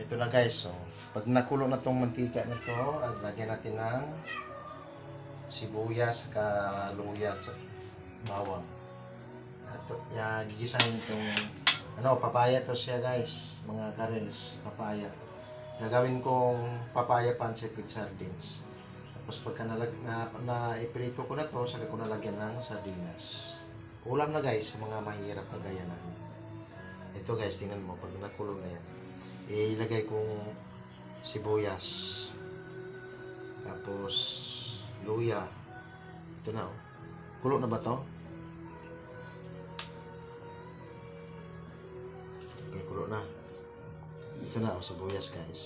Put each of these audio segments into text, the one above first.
ito na guys. So, pag nakulo na tong mantika na to, lagyan natin ng sibuyas, saka luya, at bawang. At gigisahin itong papaya to siya guys. Mga karels, papaya. Gagawin kong papaya pancit with sardines. Tapos pagka iprito ko na to, saka ko nalagyan ng sardinas. Ulam na guys, sa mga mahirap na gaya namin. Ito guys, tingnan mo, pag nakulo na yan, ilagay kong sibuyas. Tapos, luya. Ito na, oh. Kulo na ba to? Okay, kulo na. Ito na, oh, sibuyas guys.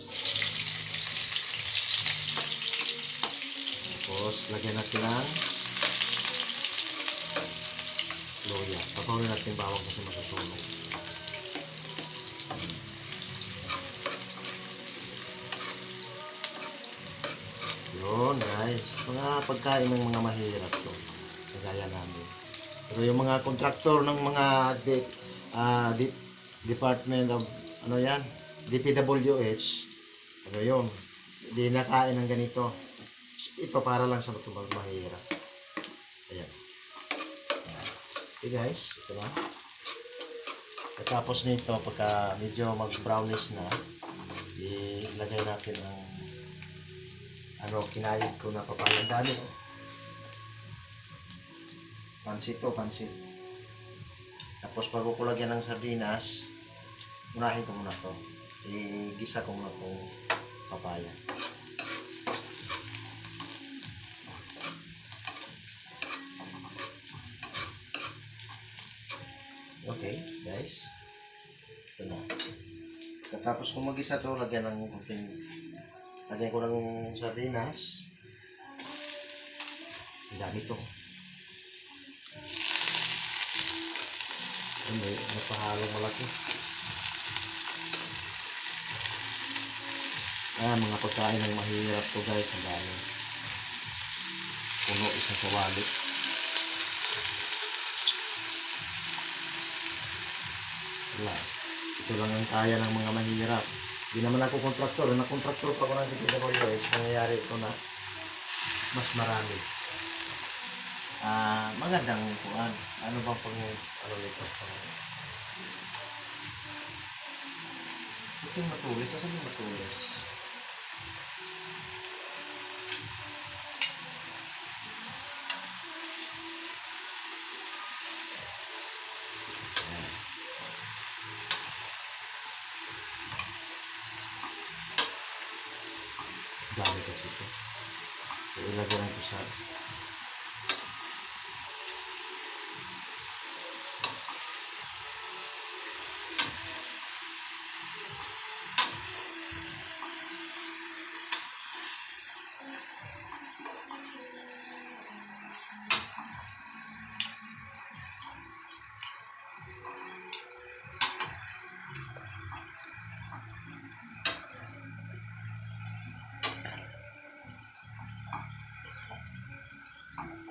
Tapos, lagyan natin ng luya. Papawin natin bawang kasi masusunog. Yun guys, mga pagkain ng mga mahirap to, kagaya namin. Pero yung mga kontraktor ng mga Department of DPWH, yun, hindi nakain ng ganito. Ito para lang sa mahirap. Ayan. Okay guys, ito na. At tapos nito, pagka medyo mag-brownish na, ilagay natin ang kinayod ko na papaya. Ang dami, oh. Pansit to, pansit. Tapos bago ko lagyan ng sardinas, unahin ko muna to. Igisa ko muna itong papaya. Okay, guys. Ito na. Tapos kung mag-isa to, lagyan ko ng sardinas. Ang dami to. May napahalong malaki. Mga pagkain ng mahirap to guys. Ang dami. Puno isang kawali. Wala. Ito lang ang kaya ng mga mahirap. Hindi naman ako kontraktor. Na-kontraktor pa ko ng DPWH. Mangyayari ito na mas marami. Magandang kuhan. Ano bang nito? Ito yung matulis. Asan yung matulis? Dami kasi ito. So, ilagay lang ito sa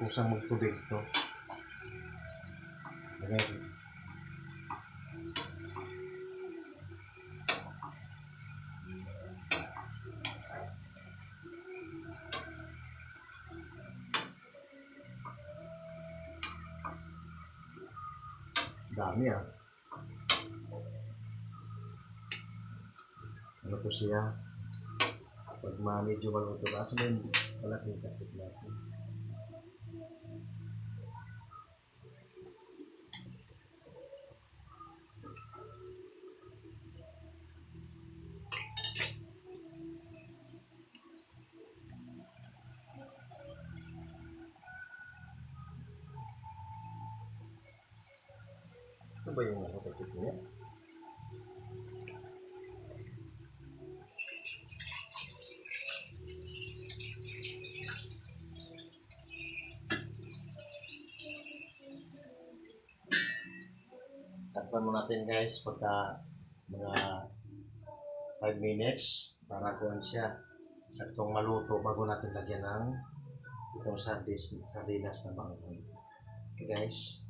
kusang magtubig ito. Okay. Dami Ano po siya? Pag medyo maluto ka, so may malaking kapit natin. Ito ba yung kapit niya? Takpan mo natin guys pagka mga 5 minutes para kuhan siya saktong maluto bago natin lagyan ng itong sardinas na bangkong. Okay guys.